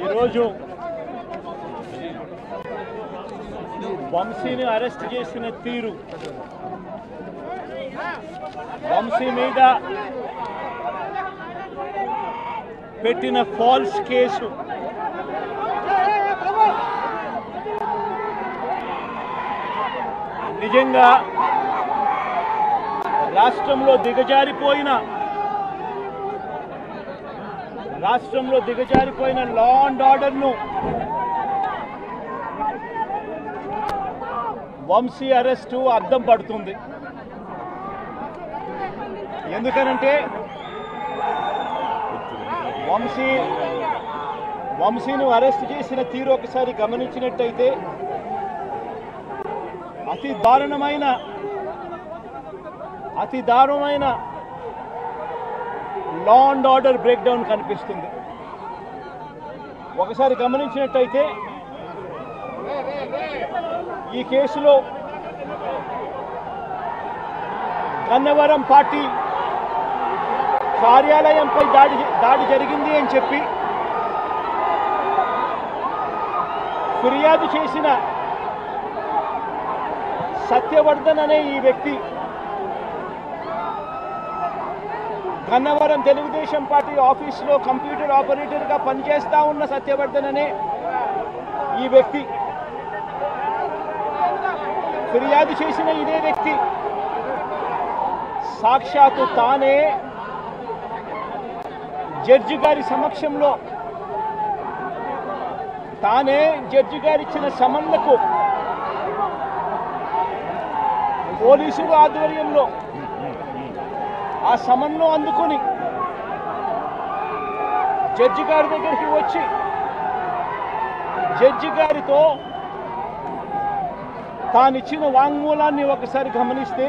ఈరోజు వంశీని అరెస్ట్ చేసిన తీరు, వంశీ మీద పెట్టిన ఫాల్స్ కేసు నిజంగా రాష్ట్రంలో దిగజారిపోయిన లా అండ్ ఆర్డర్ను వంశీ అరెస్టు అద్దం పడుతుంది. ఎందుకనంటే వంశీను అరెస్ట్ చేసిన తీరు ఒకసారి గమనించినట్టయితే అతి దారుణమైన law and order break down కనిపిస్తుంది. ఒకసారి గమనించినట్టయితే ఈ కేసులో గన్నవరం పార్టీ కార్యాలయంపై దాడి జరిగింది అని చెప్పి ఫిర్యాదు చేసిన సత్యవర్ధన్ అనే ఈ వ్యక్తి గన్నవరం తెలుగుదేశం పార్టీ ఆఫీసులో కంప్యూటర్ ఆపరేటర్గా పనిచేస్తా ఉన్న సత్యవర్ధన్ అనే ఈ వ్యక్తి ఫిర్యాదు చేసిన ఇదే వ్యక్తి సాక్షాత్తు తానే జడ్జి గారి సమక్షంలో జడ్జి గారు ఇచ్చిన సమన్లకు పోలీసుల ఆధ్వర్యంలో ఆ సమన్ను అందుకొని జడ్జి గారి దగ్గరికి వచ్చి జడ్జి గారితో తానిచ్చిన వాంగ్మూలాన్ని ఒకసారి గమనిస్తే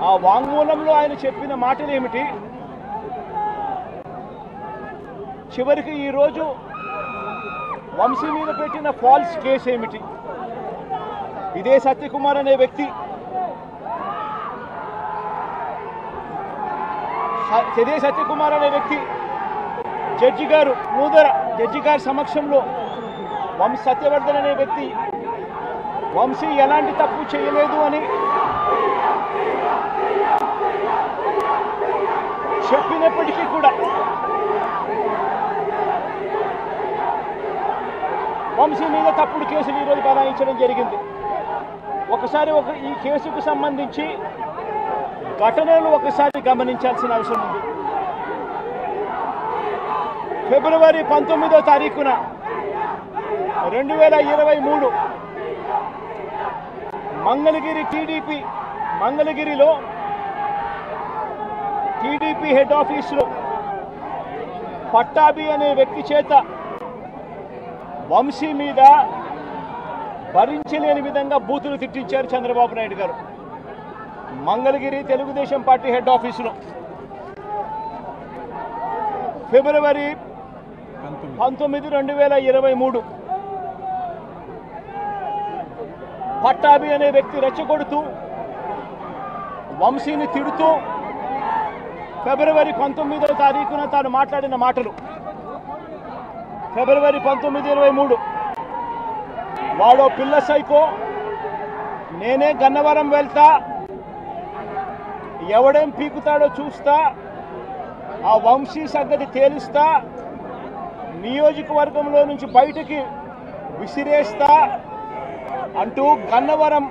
ఆ వాంగ్మూలంలో ఆయన చెప్పిన మాటలు ఏమిటి, చివరికి ఈరోజు వంశీ మీద పెట్టిన ఫాల్స్ కేసు ఏమిటి, ఇదే సత్యకుమార్ అనే వ్యక్తి జడ్జి గారు జడ్జి గారి సమక్షంలో సత్యవర్ధన్ అనే వ్యక్తి వంశీ ఎలాంటి తప్పు చేయలేదు అని చెప్పినప్పటికీ కూడా వంశీ మీద తప్పుడు కేసులు ఈరోజు బనాయించడం జరిగింది. ఒకసారి ఈ కేసుకు సంబంధించి ఘటనలు ఒకసారి గమనించాల్సిన అవసరం ఉంది. ఫిబ్రవరి 19వ తారీఖున 2023 మంగళగిరిలో టీడీపీ హెడ్ ఆఫీసులో పట్టాభి అనే వ్యక్తి చేత వంశీ మీద భరించలేని విధంగా బూతులు తిట్టించారు చంద్రబాబు నాయుడు గారు. మంగళగిరి తెలుగుదేశం పార్టీ హెడ్ ఆఫీసులో ఫిబ్రవరి 19, 2023 పట్టాభి అనే వ్యక్తి రెచ్చగొడుతూ వంశీని తిడుతూ ఫిబ్రవరి 19వ తారీఖున తాను మాట్లాడిన మాటలు, ఫిబ్రవరి 19, 23 వాడో పిల్ల సైకో, నేనే గన్నవరం వెళ్తా, ఎవడేం పీకుతాడో చూస్తా, ఆ వంశీ సంగతి తేలుస్తా, నియోజకవర్గంలో నుంచి బయటికి విసిరేస్తా అంటూ గన్నవరం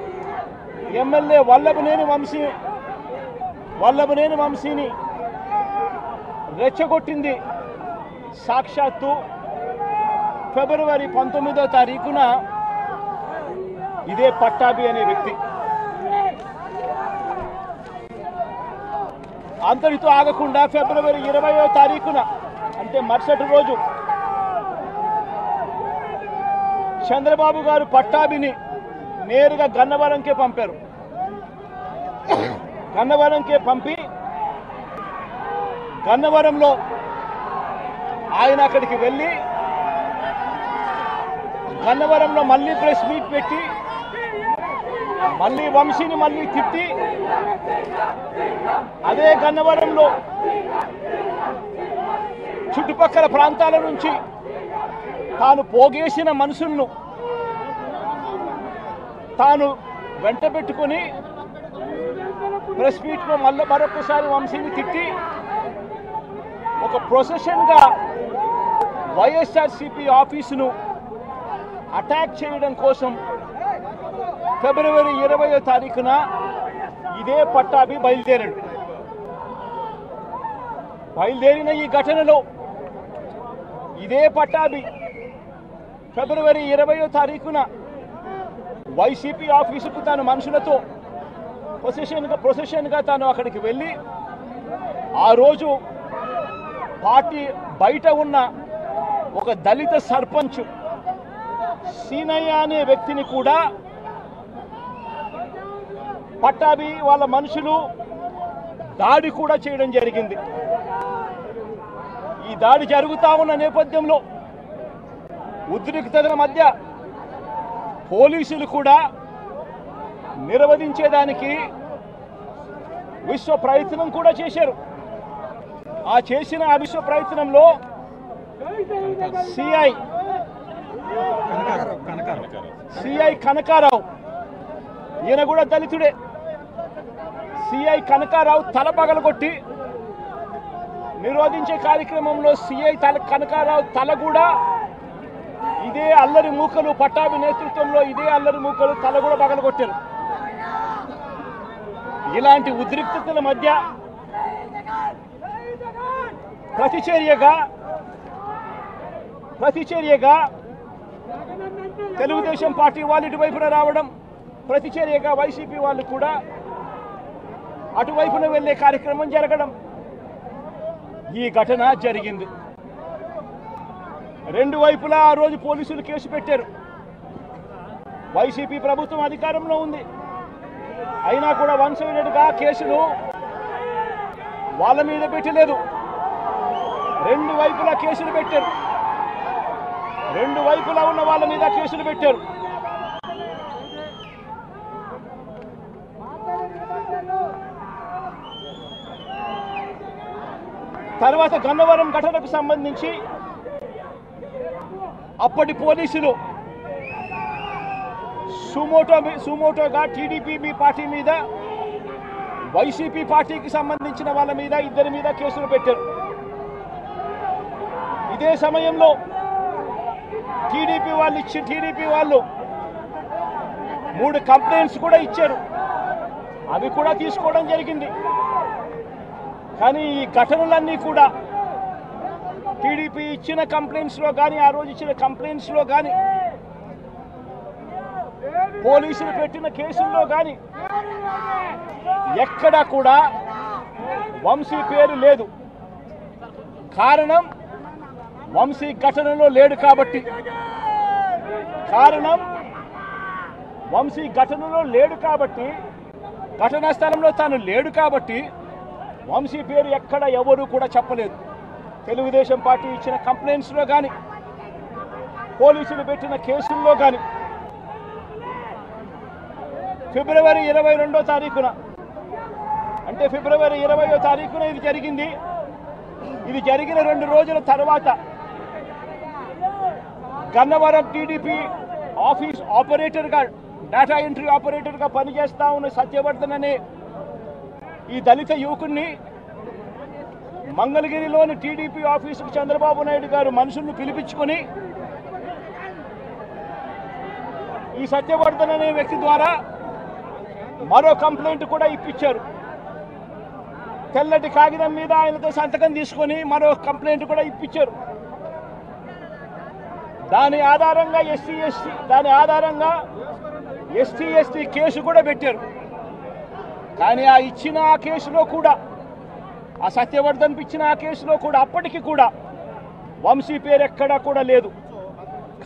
ఎమ్మెల్యే వల్లభనేని వంశీని రెచ్చగొట్టింది సాక్షాత్తు ఫిబ్రవరి 19వ తారీఖున ఇదే పట్టాభి అనే వ్యక్తి అంతటితో ఆగకుండా ఫిబ్రవరి 20వ తారీఖున అంటే మరుసటి రోజు చంద్రబాబు గారు పట్టాభిని నేరుగా గన్నవరంకే పంపారు. గన్నవరంకే పంపి గన్నవరంలో ఆయన అక్కడికి వెళ్ళి గన్నవరంలో మళ్ళీ ప్రెస్ మీట్ పెట్టి మళ్ళీ వంశీని మళ్ళీ తిట్టి అదే గన్నవరంలో చుట్టుపక్కల ప్రాంతాల నుంచి తాను పోగేసిన మనుషులను తాను వెంట పెట్టుకుని ప్రెస్ మీట్లో మరొకసారి వంశీని తిట్టి ఒక ప్రొసెషన్గా వైఎస్ఆర్సీపీ ఆఫీసును అటాక్ చేయడం కోసం ఫిబ్రవరి 20వ తారీఖున ఇదే పట్టాభి బయలుదేరాడు. బయలుదేరిన ఈ ఘటనలో ఇదే పట్టాభి ఫిబ్రవరి 20వ తారీఖున వైసీపీ ఆఫీసుకు తన మనుషులతో ప్రొసెషన్గా తాను అక్కడికి వెళ్ళి ఆ రోజు పార్టీ బయట ఉన్న ఒక దళిత సర్పంచ్ సీనయ్య అనే వ్యక్తిని కూడా పట్టాభి వాళ్ళ మనుషులు దాడి కూడా చేయడం జరిగింది. ఈ దాడి జరుగుతా ఉన్న నేపథ్యంలో ఉద్రిక్తతల మధ్య పోలీసులు కూడా నిర్వహించేదానికి విశ్వ ప్రయత్నం కూడా చేశారు. ఆ చేసిన విశ్వ ప్రయత్నంలో సిఐ కనకారావు, ఈయన కూడా దళితుడే, సిఐ కనకారావు తల పగలగొట్టి నిరోధించే కార్యక్రమంలో సిఐ కనకారావు తల కూడా ఇదే అల్లరి మూకలు పట్టాభి నేతృత్వంలో ఇదే అల్లరి మూకలు తల కూడా పగలగొట్టారు. ఇలాంటి ఉద్రిక్తతల మధ్య ప్రతిచర్యగా తెలుగుదేశం పార్టీ వాళ్ళు ఇటువైపున రావడం, ప్రతిచర్యగా వైసీపీ వాళ్ళు కూడా అటువైపున వెళ్లే కార్యక్రమం జరగడం, ఈ ఘటన జరిగింది. రెండు వైపులా ఆ రోజు పోలీసులు కేసు పెట్టారు. వైసీపీ ప్రభుత్వం అధికారంలో ఉంది, అయినా కూడా వన్ సైడెడ్గా కేసులు వాళ్ళ మీద పెట్టలేదు. రెండు వైపులా కేసులు పెట్టారు, రెండు వైపులా ఉన్న వాళ్ళ మీద కేసులు పెట్టారు. తర్వాత గన్నవరం ఘటనకు సంబంధించి అప్పటి పోలీసులు సుమోటోగా టీడీపీ పార్టీ మీద, వైసీపీ పార్టీకి సంబంధించిన వాళ్ళ మీద, ఇద్దరి మీద కేసులు పెట్టారు. ఇదే సమయంలో టీడీపీ వాళ్ళు 3 కంప్లైంట్స్ కూడా ఇచ్చారు, అవి కూడా తీసుకోవడం జరిగింది. కానీ ఈ ఘటనలన్నీ కూడా టీడీపీ ఇచ్చిన కంప్లైంట్స్లో కానీ, ఆ రోజు ఇచ్చిన కంప్లైంట్స్లో కానీ, పోలీసులు పెట్టిన కేసుల్లో కానీ ఎక్కడా కూడా వంశీ పేరు లేదు. కారణం వంశీ ఘటనలో లేడు కాబట్టి, ఘటనా స్థలంలో తాను లేడు కాబట్టి వంశీ పేరు ఎక్కడ ఎవరు కూడా చెప్పలేదు. తెలుగుదేశం పార్టీ ఇచ్చిన కంప్లైంట్స్లో కానీ, పోలీసులు పెట్టిన కేసుల్లో కానీ ఫిబ్రవరి 22వ తారీఖున అంటే ఫిబ్రవరి 20వ తారీఖున ఇది జరిగింది. ఇది జరిగిన 2 రోజుల తర్వాత గన్నవరం టీడీపీ ఆఫీస్ ఆపరేటర్గా, డేటా ఎంట్రీ ఆపరేటర్గా పనిచేస్తా ఉన్న సత్యవర్ధన్ అనే ఈ దళిత యువకుడిని మంగళగిరిలోని టీడీపీ ఆఫీసుకు చంద్రబాబు నాయుడు గారు మనుషులను పిలిపించుకొని ఈ సత్యవర్ధన్ అనే వ్యక్తి ద్వారా మరో కంప్లైంట్ కూడా ఇప్పించారు. తెల్లటి కాగితం మీద ఆయనతో సంతకం తీసుకొని మరో కంప్లైంట్ కూడా ఇప్పించారు. దాని ఆధారంగా ఎస్టీ ఎస్టీ కేసు కూడా పెట్టారు. కానీ ఆ ఇచ్చిన ఆ కేసులో కూడా, ఆ సత్యవర్ధన్ ఇచ్చిన ఆ కేసులో కూడా అప్పటికి కూడా వంశీ పేరు ఎక్కడా కూడా లేదు.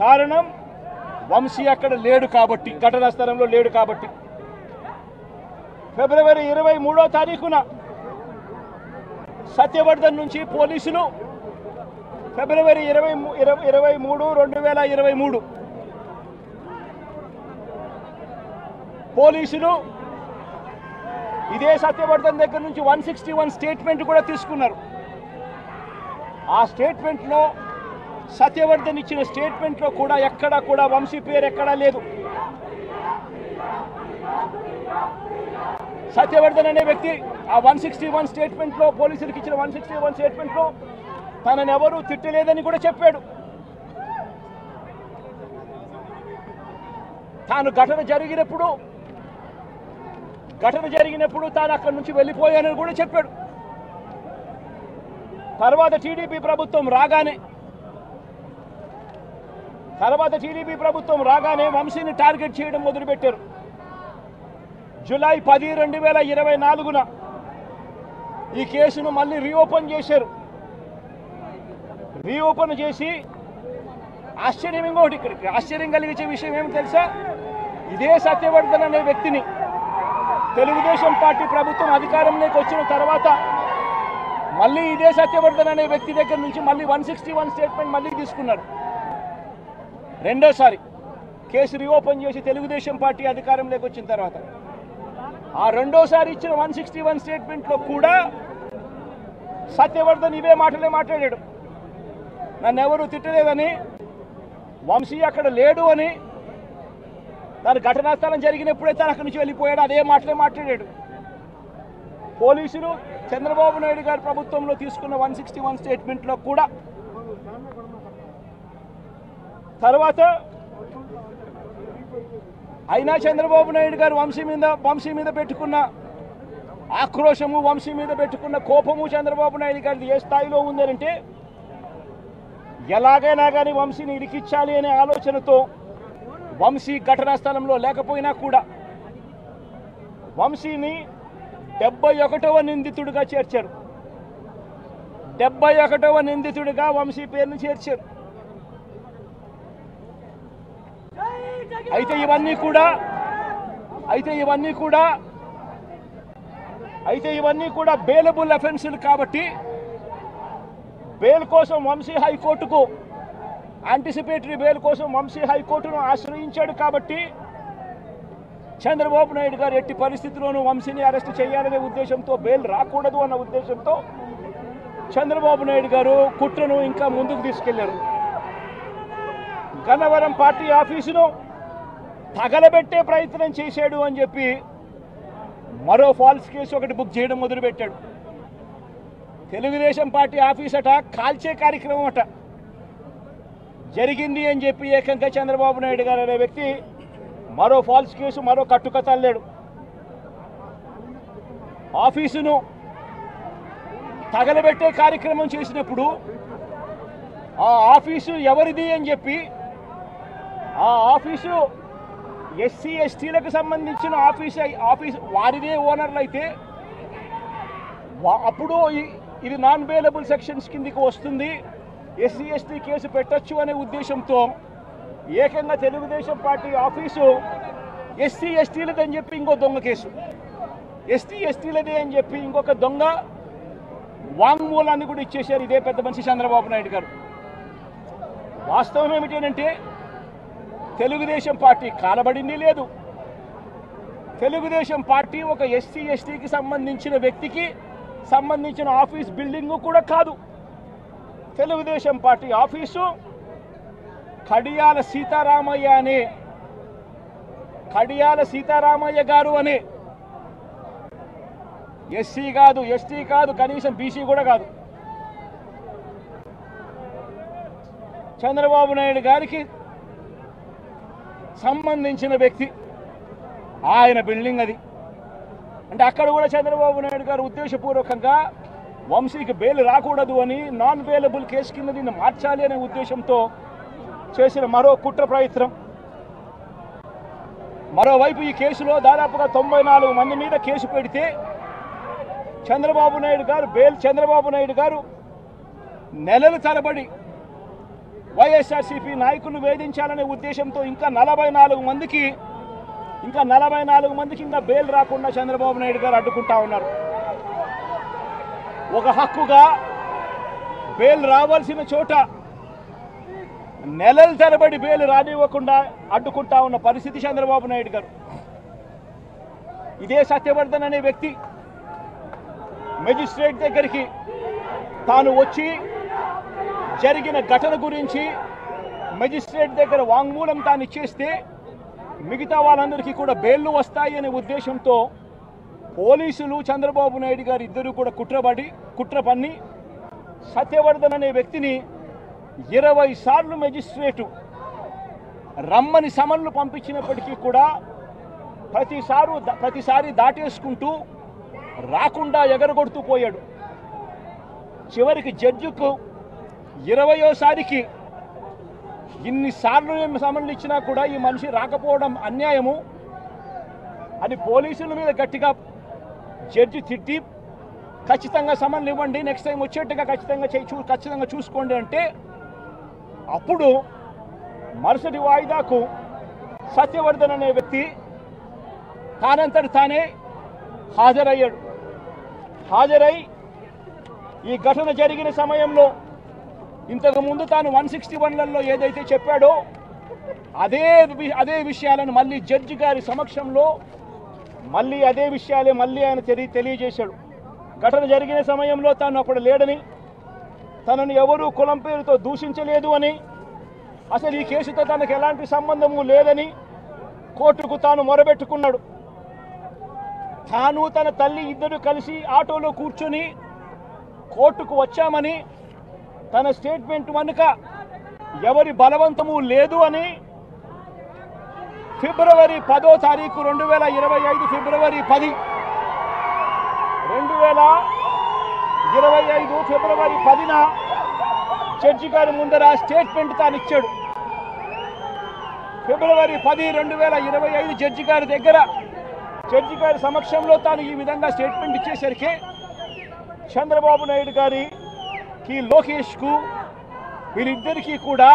కారణం వంశీ అక్కడ లేడు కాబట్టి, ఘటనా స్థలంలో లేడు కాబట్టి. ఫిబ్రవరి 23వ తారీఖున సత్యవర్ధన్ నుంచి పోలీసులు ఫిబ్రవరి 23, 2023 పోలీసులు ఇదే సత్యవర్ధన్ దగ్గర నుంచి 161 స్టేట్మెంట్ కూడా తీసుకున్నారు. ఆ స్టేట్మెంట్లో సత్యవర్ధన్ ఇచ్చిన స్టేట్మెంట్లో కూడా ఎక్కడా కూడా వంశీ పేరు ఎక్కడా లేదు. సత్యవర్ధన్ అనే వ్యక్తి ఆ 161 స్టేట్మెంట్లో, పోలీసులకు ఇచ్చిన 161 స్టేట్మెంట్లో తనని ఎవరూ తిట్టలేదని కూడా చెప్పాడు. తాను ఘటన జరిగినప్పుడు తాను అక్కడి నుంచి వెళ్ళిపోయానని కూడా చెప్పాడు. తర్వాత టీడీపీ ప్రభుత్వం రాగానే వంశీని టార్గెట్ చేయడం మొదలుపెట్టారు. జూలై 10, 2024 ఈ కేసును మళ్ళీ రీఓపెన్ చేశారు. రీఓపెన్ చేసి ఆశ్చర్యం కలిగించే విషయం ఏమి తెలుసా? ఇదే సత్యవర్ధన్ అనే వ్యక్తిని తెలుగుదేశం పార్టీ ప్రభుత్వం అధికారంలోకి వచ్చిన తర్వాత మళ్ళీ ఇదే సత్యవర్ధన్ అనే వ్యక్తి దగ్గర నుంచి మళ్ళీ 161 స్టేట్మెంట్ మళ్ళీ తీసుకున్నారు. రెండోసారి కేసు రీఓపెన్ చేసి తెలుగుదేశం పార్టీ అధికారంలోకి వచ్చిన తర్వాత ఆ రెండోసారి ఇచ్చిన 161 స్టేట్మెంట్లో కూడా సత్యవర్ధన్ ఇవే మాటలే మాట్లాడాడు. నన్ను ఎవరు తిట్టలేదని, వంశీ అక్కడ లేడు అని, తను ఘటనా స్థలం జరిగినప్పుడే తను అక్కడి నుంచి వెళ్ళిపోయాడు, అదే మాటలే మాట్లాడాడు. పోలీసులు చంద్రబాబు నాయుడు గారి ప్రభుత్వంలో తీసుకున్న 161 స్టేట్మెంట్లో కూడా తర్వాత అయినా చంద్రబాబు నాయుడు గారు వంశీ మీద పెట్టుకున్న ఆక్రోశము, వంశీ మీద పెట్టుకున్న కోపము చంద్రబాబు నాయుడు గారిది ఏ స్థాయిలో ఉందంటే ఎలాగైనా కానీ వంశీని ఇరికించాలి అనే ఆలోచనతో వంశీ ఘటనా స్థలంలో లేకపోయినా కూడా వంశీని 71వ నిందితుడిగా చేర్చారు. 71వ నిందితుడిగా వంశీ పేరును చేర్చారు. అయితే ఇవన్నీ కూడా బెయిలబుల్ అఫెన్సులు కాబట్టి బెయిల్ కోసం వంశీ హైకోర్టుకు యాంటిసిపేటరీ బెయిల్ కోసం వంశీ హైకోర్టును ఆశ్రయించాడు. కాబట్టి చంద్రబాబు నాయుడు గారు ఎట్టి పరిస్థితుల్లోనూ వంశీని అరెస్ట్ చేయాలనే ఉద్దేశంతో, బెయిల్ రాకూడదు అన్న ఉద్దేశంతో చంద్రబాబు నాయుడు గారు కుట్రను ఇంకా ముందుకు తీసుకెళ్లారు. గన్నవరం పార్టీ ఆఫీసును తగలబెట్టే ప్రయత్నం చేశాడు అని చెప్పి మరో ఫాల్స్ కేసు ఒకటి బుక్ చేయడం మొదలుపెట్టాడు. తెలుగుదేశం పార్టీ ఆఫీస్ అట కాల్చే కార్యక్రమం అట జరిగింది అని చెప్పి ఏకంగా చంద్రబాబు నాయుడు గారు అనే వ్యక్తి మరో ఫాల్స్ కేసు, మరో కట్టుకథ అల్లాడు. ఆఫీసును తగలబెట్టే కార్యక్రమం చేసినప్పుడు ఆ ఆఫీసు ఎవరిది అని చెప్పి, ఆ ఆఫీసు ఎస్సీ ఎస్టీలకు సంబంధించిన ఆఫీస్ వారిదే ఓనర్లు అయితే అప్పుడు ఇది నాన్ బెయిలబుల్ సెక్షన్స్ కిందికి వస్తుంది, ఎస్సీ ఎస్టీ కేసు పెట్టచ్చు అనే ఉద్దేశంతో ఏకంగా తెలుగుదేశం పార్టీ ఆఫీసు ఎస్సీ ఎస్టీలదని చెప్పి ఇంకో దొంగ కేసు, ఎస్టీ ఎస్టీలదే అని చెప్పి ఇంకొక దొంగ వాంగ్మూలాన్ని కూడా ఇచ్చేశారు ఇదే పెద్ద మనిషి చంద్రబాబు నాయుడు గారు. వాస్తవం ఏమిటంటే తెలుగుదేశం పార్టీ కాలబడింది లేదు. తెలుగుదేశం పార్టీ ఒక ఎస్సీ ఎస్టీకి సంబంధించిన వ్యక్తికి సంబంధించిన ఆఫీస్ బిల్డింగ్ కూడా కాదు. తెలుగుదేశం పార్టీ ఆఫీసు కడియాల సీతారామయ్య గారు అనే ఎస్సీ కాదు, ఎస్టీ కాదు, కనీసం బీసీ కూడా కాదు, చంద్రబాబు నాయుడు గారికి సంబంధించిన వ్యక్తి, ఆయన బిల్డింగ్ అది. అంటే అక్కడ కూడా చంద్రబాబు నాయుడు గారు ఉద్దేశపూర్వకంగా వంశీకి బెయిల్ రాకూడదు అని నాన్ బెయిలబుల్ కేసు కింద దీన్ని మార్చాలి అనే ఉద్దేశంతో చేసిన మరో కుట్ర ప్రయత్నం. మరోవైపు ఈ కేసులో దాదాపుగా 94 మంది మీద కేసు పెడితే చంద్రబాబు నాయుడు గారు నెలల తరబడి వైఎస్ఆర్సీపీ నాయకులు వేధించాలనే ఉద్దేశంతో ఇంకా 44 మందికి ఇంకా బెయిల్ రాకుండా చంద్రబాబు నాయుడు గారు అడ్డుకుంటా ఉన్నారు. ఒక హక్కుగా బెయిల్ రావాల్సిన చోట నెలల తరబడి బెయిల్ రానివ్వకుండా అడ్డుకుంటా ఉన్న పరిస్థితి చంద్రబాబు నాయుడు గారు. ఇదే సత్యవర్ధన్ అనే వ్యక్తి మెజిస్ట్రేట్ దగ్గరికి తాను వచ్చి జరిగిన ఘటన గురించి మెజిస్ట్రేట్ దగ్గర వాంగ్మూలం తాను ఇచ్చేస్తే మిగతా వాళ్ళందరికీ కూడా బెయిల్లు వస్తాయి అనే ఉద్దేశంతో పోలీసులు చంద్రబాబు నాయుడు గారు ఇద్దరు కూడా కుట్ర పన్ని సత్యవర్ధన్ అనే వ్యక్తిని 20 సార్లు మెజిస్ట్రేటు రమ్మని సమన్లు పంపించినప్పటికీ కూడా ప్రతిసారి దాటేసుకుంటూ రాకుండా ఎగరగొడుతూ పోయాడు. చివరికి జడ్జికు 20వ ఇన్నిసార్లు సమన్లు ఇచ్చినా కూడా ఈ మనిషి రాకపోవడం అన్యాయము అని పోలీసుల మీద గట్టిగా జడ్జి తిట్టి ఖచ్చితంగా సమన్లు ఇవ్వండి, నెక్స్ట్ టైం వచ్చేట్టుగా ఖచ్చితంగా చూసుకోండి అంటే అప్పుడు మరుసటి వాయిదాకు సత్యవర్ధన్ అనే వ్యక్తి తానంతటి తానే హాజరై ఈ ఘటన జరిగిన సమయంలో ఇంతకు ముందు తాను 161లలో ఏదైతే చెప్పాడో అదే విషయాలను మళ్ళీ జడ్జి గారి సమక్షంలో అదే విషయాలే ఆయన తెలియజేశాడు. ఘటన జరిగిన సమయంలో తాను అప్పుడు లేడని, తనను ఎవరూ కులం పేరుతో దూషించలేదు అని, అసలు ఈ కేసుతో తనకు ఎలాంటి సంబంధము లేదని కోర్టుకు తాను మొరబెట్టుకున్నాడు. తాను తన తల్లి ఇద్దరు కలిసి ఆటోలో కూర్చొని కోర్టుకు వచ్చామని, తన స్టేట్మెంట్ వెనుక ఎవరి బలవంతము లేదు అని ఫిబ్రవరి 10వ తారీఖు 2025 ఫిబ్రవరి 10 2025 ఫిబ్రవరి 10న జడ్జి గారి ముందర స్టేట్మెంట్ తాను ఇచ్చాడు. ఫిబ్రవరి 10, 2025 జడ్జి గారి సమక్షంలో తాను ఈ విధంగా స్టేట్మెంట్ ఇచ్చేసరికి చంద్రబాబు నాయుడు గారికి లోకేష్కు వీళ్ళిద్దరికీ కూడా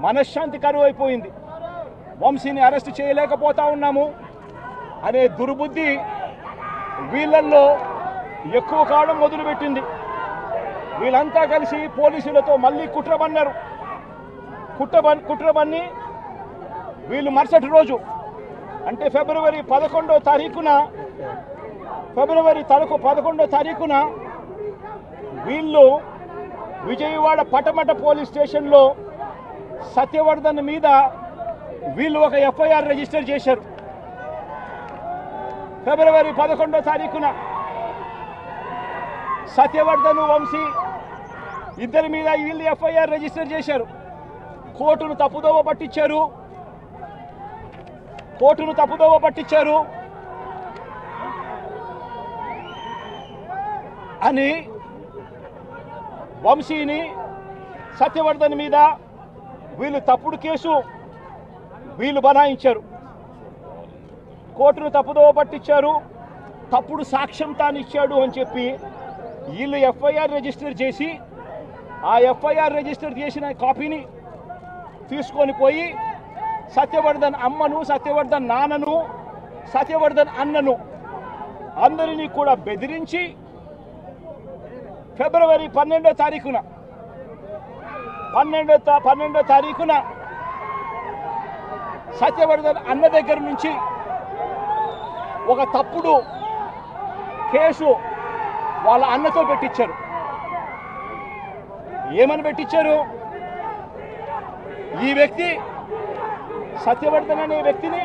మనశ్శాంతి కరువైపోయింది. వంశీని అరెస్ట్ చేయలేకపోతా ఉన్నాము అనే దుర్బుద్ధి వీళ్ళల్లో ఎక్కువ కావడం మొదలుపెట్టింది. వీళ్ళంతా కలిసి పోలీసులతో మళ్ళీ కుట్రబన్నారు. కుట్రబన్ని వీళ్ళు మరుసటి రోజు అంటే ఫిబ్రవరి 11వ తారీఖున వీళ్ళు విజయవాడ పటమట పోలీస్ స్టేషన్లో సత్యవర్ధన్ మీద వీళ్ళు ఒక ఎఫ్ఐఆర్ రిజిస్టర్ చేశారు. ఫిబ్రవరి 11వ తారీఖున సత్యవర్ధన్, వంశీ ఇద్దరి మీద వీళ్ళు ఎఫ్ఐఆర్ రిజిస్టర్ చేశారు. కోర్టును తప్పుదోవ పట్టించారు అని వంశీని, సత్యవర్ధన్ మీద వీళ్ళు తప్పుడు కేసు బనాయించారు. కోర్టును తప్పుదోవ పట్టించారు, తప్పుడు సాక్ష్యం తాను ఇచ్చాడు అని చెప్పి వీళ్ళు ఎఫ్ఐఆర్ రిజిస్టర్ చేసి ఆ ఎఫ్ఐఆర్ రిజిస్టర్ చేసిన కాపీని తీసుకొని పోయి సత్యవర్ధన్ అమ్మను, సత్యవర్ధన్ నాన్నను, సత్యవర్ధన్ అన్నను అందరినీ కూడా బెదిరించి ఫిబ్రవరి 12వ తారీఖున సత్యవర్ధన్ అన్న దగ్గర నుంచి ఒక తప్పుడు కేసు వాళ్ళ అన్నతో పెట్టించారు. ఏమని పెట్టించారు? ఈ వ్యక్తి సత్యవర్ధన్ అనే వ్యక్తిని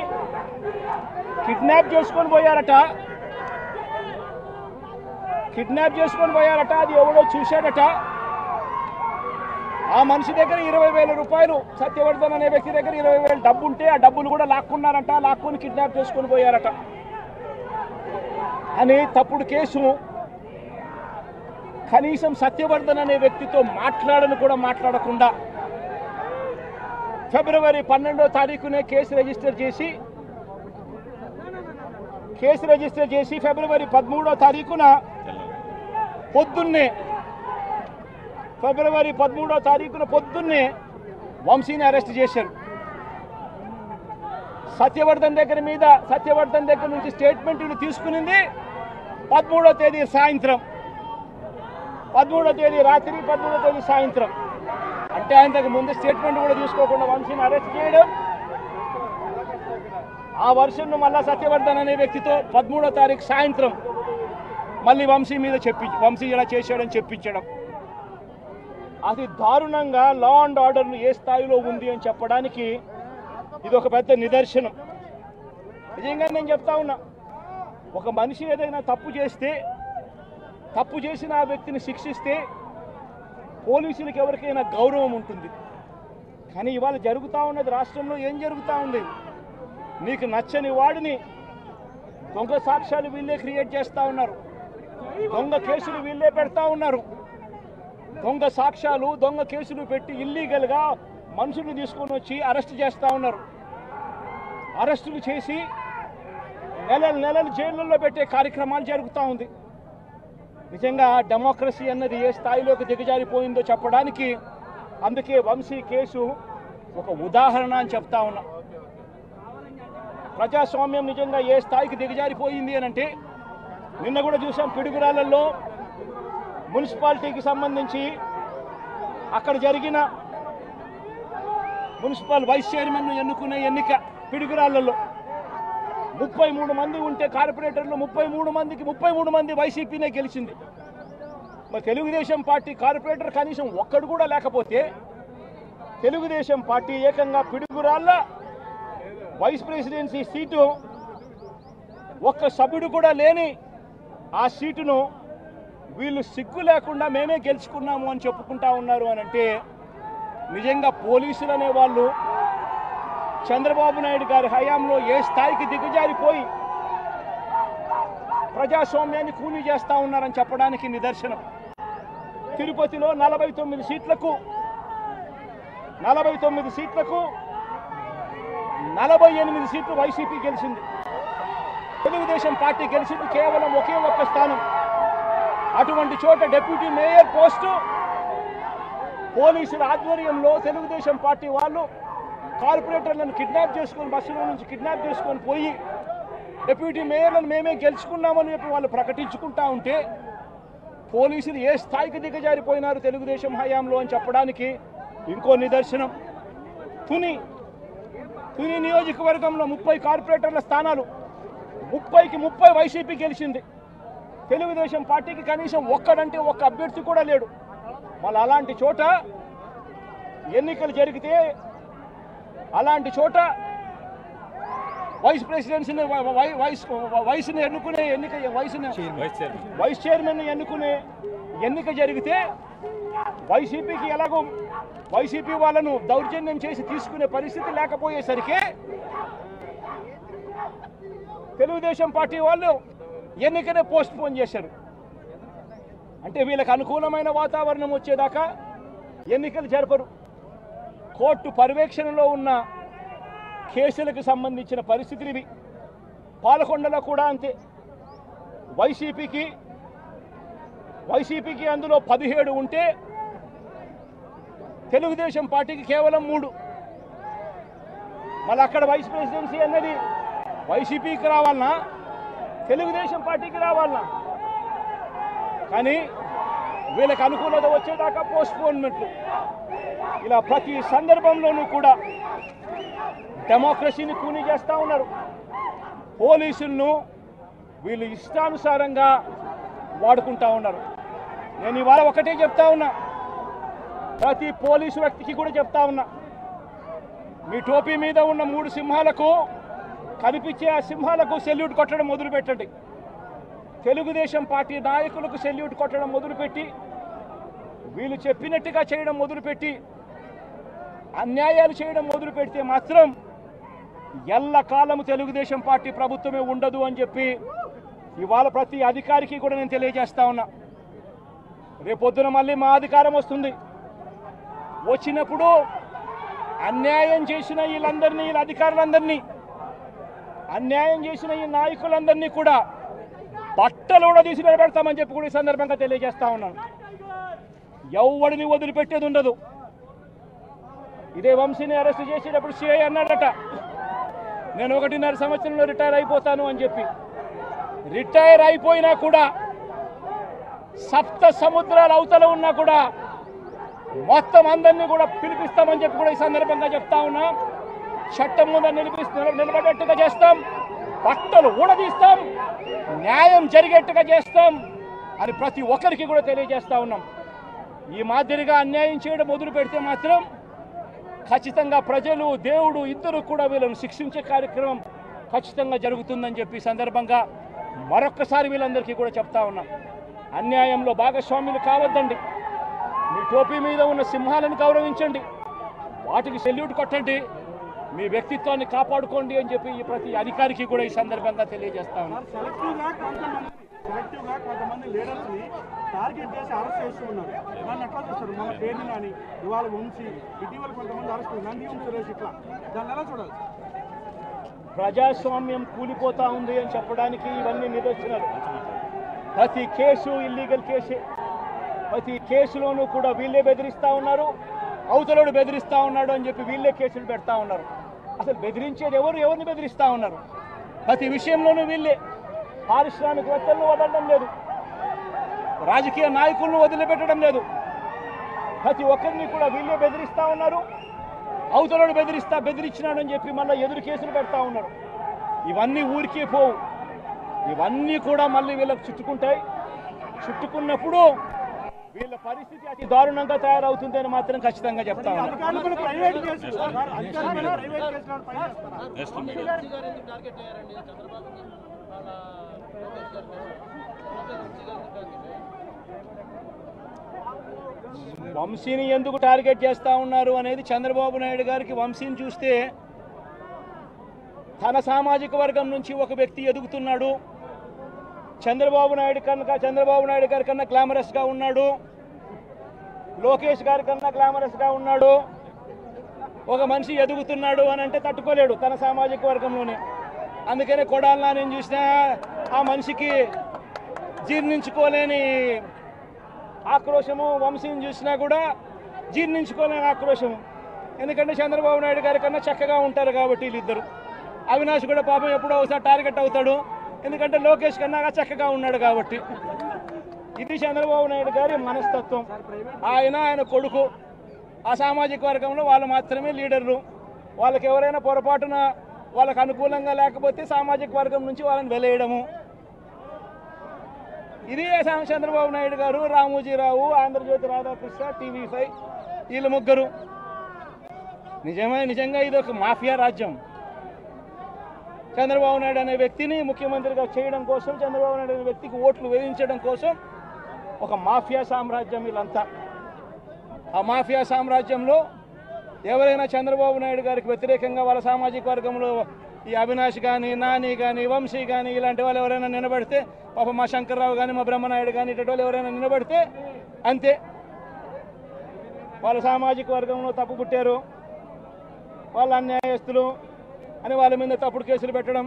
కిడ్నాప్ చేసుకొని పోయారట. అది ఎవడో చూశాడట. ఆ మనిషి దగ్గర 20,000 రూపాయలు, సత్యవర్ధన్ అనే వ్యక్తి దగ్గర 20,000 డబ్బు ఉంటే ఆ డబ్బులు కూడా లాక్కొని కిడ్నాప్ చేసుకొని పోయారట అని తప్పుడు కేసు. కనీసం సత్యవర్ధన్ అనే వ్యక్తితో మాట్లాడకుండా ఫిబ్రవరి 12వ తారీఖునే కేసు రిజిస్టర్ చేసి ఫిబ్రవరి 13వ తారీఖున పొద్దున్నే వంశీని అరెస్ట్ చేశారు. సత్యవర్ధన్ దగ్గర నుంచి స్టేట్మెంట్లు తీసుకునింది 13వ తేదీ సాయంత్రం, 13వ తేదీ రాత్రి, 13వ తేదీ సాయంత్రం. అంటే ఆయనకు ముందు స్టేట్మెంట్ కూడా తీసుకోకుండా వంశీని అరెస్ట్ చేయడం, ఆ వర్షన్ను మళ్ళా సత్యవర్ధన్ అనే వ్యక్తితో 13వ తారీఖు సాయంత్రం మళ్ళీ వంశీ ఇలా చేశాడని చెప్పించడం, అది దారుణంగా లా అండ్ ఆర్డర్ ఏ స్థాయిలో ఉంది అని చెప్పడానికి ఇది ఒక పెద్ద నిదర్శనం. నిజంగా నేను చెప్తా ఉన్నా, ఒక మనిషి ఏదైనా తప్పు చేసిన ఆ వ్యక్తిని శిక్షిస్తే పోలీసులకు ఎవరికైనా గౌరవం ఉంటుంది. కానీ ఇవాళ జరుగుతూ ఉన్నది, రాష్ట్రంలో ఏం జరుగుతూ ఉంది, నీకు నచ్చని వాడిని దొంగ సాక్ష్యాలు వీళ్ళే క్రియేట్ చేస్తూ ఉన్నారు, దొంగ కేసులు వీళ్ళే పెడతా ఉన్నారు, దొంగ సాక్ష్యాలు దొంగ కేసులు పెట్టి ఇల్లీగల్గా మనుషులు తీసుకొని వచ్చి అరెస్ట్ చేస్తూ ఉన్నారు. అరెస్టులు చేసి నెలలు జైళ్ళల్లో పెట్టే కార్యక్రమాలు జరుగుతూ ఉంది. నిజంగా డెమోక్రసీ అన్నది ఏ స్థాయిలోకి దిగజారిపోయిందో చెప్పడానికి అందుకే వంశీ కేసు ఒక ఉదాహరణ అని చెప్తా ఉన్నా. ప్రజాస్వామ్యం నిజంగా ఏ స్థాయికి దిగజారిపోయింది అని అంటే, నిన్న కూడా చూసాం పిడుగురాళ్లలో మున్సిపాలిటీకి సంబంధించి అక్కడ జరిగిన మున్సిపల్ వైస్ చైర్మన్ ఎన్నుకునే ఎన్నిక. పిడుగురాళ్లలో 33 మంది ఉంటే కార్పొరేటర్లు 33 మంది వైసీపీనే గెలిచింది. మరి తెలుగుదేశం పార్టీ కార్పొరేటర్ కనీసం ఒక్కడు కూడా లేకపోతే, తెలుగుదేశం పార్టీ ఏకంగా పిడుగురాళ్ల వైస్ ప్రెసిడెన్సీ సీటు ఒక్క సభ్యుడు కూడా లేని ఆ సీటును వీళ్ళు సిగ్గు లేకుండా మేమే గెలుచుకున్నాము అని చెప్పుకుంటా ఉన్నారు అని అంటే, నిజంగా పోలీసులు అనే వాళ్ళు చంద్రబాబు నాయుడు గారి హయాంలో ఏ స్థాయికి దిగజారిపోయి ప్రజాస్వామ్యాన్ని కూనీ చేస్తా ఉన్నారని చెప్పడానికి నిదర్శనం. తిరుపతిలో 49 సీట్లకు 48 సీట్లు వైసీపీ గెలిచింది. తెలుగుదేశం పార్టీ గెలిచింది కేవలం ఒకే ఒక్క స్థానం. అటువంటి చోట డిప్యూటీ మేయర్ పోస్టు పోలీసుల ఆధ్వర్యంలో తెలుగుదేశం పార్టీ వాళ్ళు కార్పొరేటర్లను కిడ్నాప్ చేసుకొని, బస్సులో నుంచి కిడ్నాప్ చేసుకొని పోయి డిప్యూటీ మేయర్లను మేమే గెలుచుకున్నామని చెప్పి వాళ్ళు ప్రకటించుకుంటా ఉంటే, పోలీసులు ఏ స్థాయికి దిగజారిపోయినారు తెలుగుదేశం హయాంలో అని చెప్పడానికి ఇంకో నిదర్శనం. తుని నియోజకవర్గంలో 30 కార్పొరేటర్ల స్థానాలు 30కి 30 వైసీపీ గెలిచింది. తెలుగుదేశం పార్టీకి కనీసం ఒక్కడంటే ఒక్క అభ్యర్థి కూడా లేడు. మళ్ళీ అలాంటి చోట ఎన్నికలు జరిగితే, అలాంటి చోట వైస్ ప్రెసిడెన్సీని వైస్ని ఎన్నుకునే ఎన్నిక, వైస్ చైర్మన్ ఎన్నుకునే ఎన్నిక జరిగితే వైసీపీకి ఎలాగో వైసీపీ వాళ్ళను దౌర్జన్యం చేసి తీసుకునే పరిస్థితి లేకపోయేసరికి తెలుగుదేశం పార్టీ వాళ్ళు ఎన్నికనే పోస్ట్ పోన్ చేశారు. అంటే వీళ్ళకి అనుకూలమైన వాతావరణం వచ్చేదాకా ఎన్నికలు జరపరు. కోర్టు పర్యవేక్షణలో ఉన్న కేసులకు సంబంధించిన పరిస్థితులు ఇవి. పాలకొండలో కూడా అంతే. వైసీపీకి అందులో 17 ఉంటే తెలుగుదేశం పార్టీకి కేవలం 3. మళ్ళీ అక్కడ వైస్ ప్రెసిడెన్సీ అన్నది వైసీపీకి రావాలన్నా తెలుగుదేశం పార్టీకి రావాలన్నా, కానీ వీళ్ళకి అనుకూలత వచ్చేదాకా పోస్ట్పోన్మెంట్లు. ఇలా ప్రతి సందర్భంలోనూ కూడా డెమోక్రసీని కూనీ చేస్తూ ఉన్నారు. పోలీసులను వీళ్ళు ఇష్టానుసారంగా వాడుకుంటా ఉన్నారు. నేను ఇవాళ ఒకటే చెప్తా ఉన్నా, ప్రతి పోలీసు వ్యక్తికి కూడా చెప్తా ఉన్నా, మీ టోపీ మీద ఉన్న 3 సింహాలకు కనిపించే ఆ సింహాలకు సెల్యూట్ కొట్టడం మొదలుపెట్టండి. తెలుగుదేశం పార్టీ నాయకులకు సెల్యూట్ కొట్టడం మొదలుపెట్టి, వీళ్ళు చెప్పినట్టుగా చేయడం మొదలుపెట్టి, అన్యాయాలు చేయడం మొదలు పెడితే మాత్రం ఎల్లకాలం తెలుగుదేశం పార్టీ ప్రభుత్వమే ఉండదు అని చెప్పి ఇవాళ ప్రతి అధికారికి కూడా నేను తెలియజేస్తా ఉన్నా. రేపొద్దున మళ్ళీ మా అధికారం వస్తుంది. వచ్చినప్పుడు అన్యాయం చేసిన వీళ్ళందరినీ, వీళ్ళ అధికారులందరినీ, అన్యాయం చేసిన ఈ నాయకులందరినీ కూడా బట్టలు కూడా తీసి నిలబెడతామని చెప్పి కూడా ఈ సందర్భంగా తెలియజేస్తా ఉన్నాను. ఎవడిని వదిలిపెట్టేది ఉండదు. ఇదే వంశీని అరెస్ట్ చేసేటప్పుడు సిఐ అన్నాడట, నేను 1.5 సంవత్సరంలో రిటైర్ అయిపోతాను అని చెప్పి. రిటైర్ అయిపోయినా కూడా, సప్త సముద్రాల అవతల ఉన్నా కూడా మొత్తం అందరినీ కూడా పిలిపిస్తామని చెప్పి కూడా ఈ సందర్భంగా చెప్తా ఉన్నా. చట్టం ముందు నిలబడేట్టుగా చేస్తాం, బట్టలు ఊడదీస్తాం, న్యాయం జరిగేట్టుగా చేస్తాం అని ప్రతి ఒక్కరికి కూడా తెలియజేస్తా ఉన్నాం. ఈ మాదిరిగా అన్యాయం చేయడం మొదలు పెడితే మాత్రం ఖచ్చితంగా ప్రజలు, దేవుడు ఇద్దరు కూడా వీళ్ళను శిక్షించే కార్యక్రమం ఖచ్చితంగా జరుగుతుందని చెప్పి సందర్భంగా మరొక్కసారి వీళ్ళందరికీ కూడా చెప్తా ఉన్నాం. అన్యాయంలో భాగస్వాములు కావద్దండి. మీ టోపీ మీద ఉన్న సింహాలను గౌరవించండి, వాటికి సెల్యూట్ కొట్టండి, మీ వ్యక్తిత్వాన్ని కాపాడుకోండి అని చెప్పి ఈ ప్రతి అధికారికి కూడా ఈ సందర్భంగా తెలియజేస్తా ఉన్నాం. సెలెక్టివ్గా కొంతమంది లీడర్స్ని టార్గెట్ చేసి అరెస్ట్ చేస్తూ ఉన్నారు. దాన్ని ఎట్లా చూస్తారు? మన పేరుని కానీ ఇవాళ వంశీ, ఇటీవల కొంతమంది అరెస్ట్, నంది సురేష్, ఇట్లా దాన్ని ఎలా చూడాలి? ప్రజాస్వామ్యం కూలిపోతా ఉంది అని చెప్పడానికి ఇవన్నీ నిదర్శనాలు. ప్రతి కేసు ఇల్లీగల్ కేసే. ప్రతి కేసులోనూ కూడా వీళ్ళే బెదిరిస్తూ ఉన్నారు, అవతలోడు బెదిరిస్తూ ఉన్నాడు అని చెప్పి వీళ్ళే కేసులు పెడతా ఉన్నారు. అసలు బెదిరించేది ఎవరు? ఎవరిని బెదిరిస్తూ ఉన్నారు? ప్రతి విషయంలోనూ వీళ్ళే. పారిశ్రామికవేత్తలను వదలడం లేదు, రాజకీయ నాయకులను వదిలిపెట్టడం లేదు. ప్రతి ఒక్కరిని కూడా వీళ్ళే బెదిరిస్తూ ఉన్నారు, అవతలోడు బెదిరించినాడు అని చెప్పి మళ్ళీ ఎదురు కేసులు పెడతా ఉన్నారు. ఇవన్నీ ఊరికే పోవు, ఇవన్నీ కూడా మళ్ళీ వీళ్ళకి చుట్టుకుంటాయి. చుట్టుకున్నప్పుడు వీళ్ళ పరిస్థితి అతి దారుణంగా తయారవుతుందని మాత్రం ఖచ్చితంగా చెప్తా ఉన్నాను. వంశీని ఎందుకు టార్గెట్ చేస్తా ఉన్నారు అనేది చంద్రబాబు నాయుడు గారికి వంశీని చూస్తే తన సామాజిక వర్గం నుంచి ఒక వ్యక్తి ఎదుగుతున్నాడు, చంద్రబాబు నాయుడు గారి కన్నా గ్లామరస్గా ఉన్నాడు, లోకేష్ గారి కన్నా గ్లామరస్గా ఉన్నాడు, ఒక మనిషి ఎదుగుతున్నాడు అని అంటే తట్టుకోలేడు తన సామాజిక వర్గంలోనే. అందుకనే కొడాలనా నేను చూసినా ఆ మనిషికి జీర్ణించుకోలేని ఆక్రోశము, వంశీని చూసినా కూడా జీర్ణించుకోలేని ఆక్రోశము. ఎందుకంటే చంద్రబాబు నాయుడు గారి కన్నా చక్కగా ఉంటారు కాబట్టి వీళ్ళిద్దరు. అవినాష్ కూడా పాపం ఎప్పుడో ఒకసారి టార్గెట్ అవుతాడు, ఎందుకంటే లోకేష్ కన్నా చక్కగా ఉన్నాడు కాబట్టి. ఇది చంద్రబాబు నాయుడు గారి మనస్తత్వం. ఆయన కొడుకు ఆ సామాజిక వర్గంలో వాళ్ళు మాత్రమే లీడర్లు. వాళ్ళకి ఎవరైనా పొరపాటున వాళ్ళకు అనుకూలంగా లేకపోతే సామాజిక వర్గం నుంచి వాళ్ళని వెలేయడము. ఇది చంద్రబాబు నాయుడు గారు, రామోజీరావు, ఆంధ్రజ్యోతి రాధాకృష్ణ, TV5 వీళ్ళు ముగ్గురు. నిజంగా ఇది ఒక మాఫియా రాజ్యం. చంద్రబాబు నాయుడు అనే వ్యక్తిని ముఖ్యమంత్రిగా చేయడం కోసం, చంద్రబాబు నాయుడు అనే వ్యక్తికి ఓట్లు వేయించడం కోసం ఒక మాఫియా సామ్రాజ్యం వీళ్ళంతా. ఆ మాఫియా సామ్రాజ్యంలో ఎవరైనా చంద్రబాబు నాయుడు గారికి వ్యతిరేకంగా వాళ్ళ సామాజిక వర్గంలో ఈ అవినాష్ కానీ, నాని కానీ, వంశీ కానీ ఇలాంటి వాళ్ళు ఎవరైనా నిలబడితే, పాప మా శంకర్రావు కానీ, మా బ్రహ్మనాయుడు కానీ ఇటువంటి వాళ్ళు ఎవరైనా నిలబడితే అంతే, వాళ్ళ సామాజిక వర్గంలో తప్పు పుట్టారు, వాళ్ళ అన్యాయస్తులు అని వాళ్ళ మీద తప్పుడు కేసులు పెట్టడం,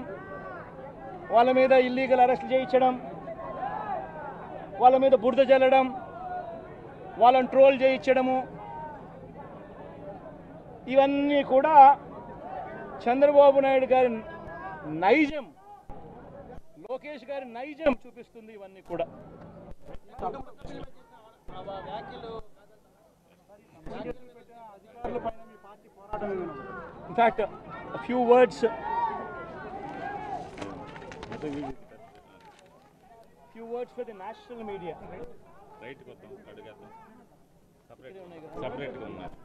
వాళ్ళ మీద ఇల్లీగల్ అరెస్టులు చేయించడం, వాళ్ళ మీద బురద జల్లడం, వాళ్ళని ట్రోల్ చేయించడము, ఇవన్నీ కూడా చంద్రబాబు నాయుడు గారి నైజం, లోకేష్ గారి నైజం చూపిస్తుంది. ఇవన్నీ కూడా in fact few words for the national media. సపరేట్గా ఉన్నారు.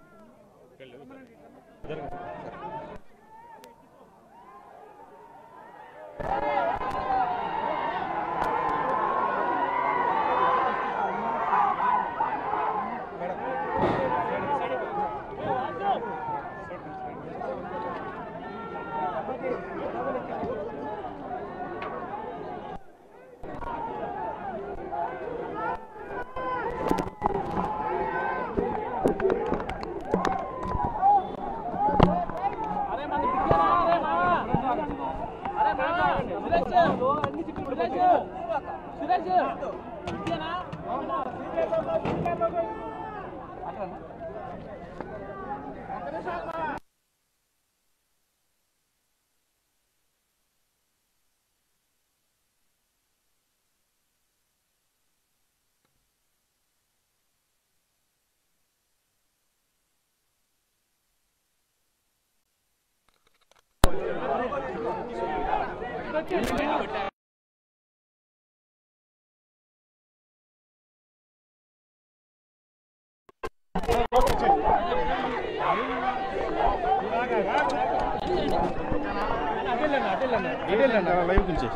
లైవ్ గురించి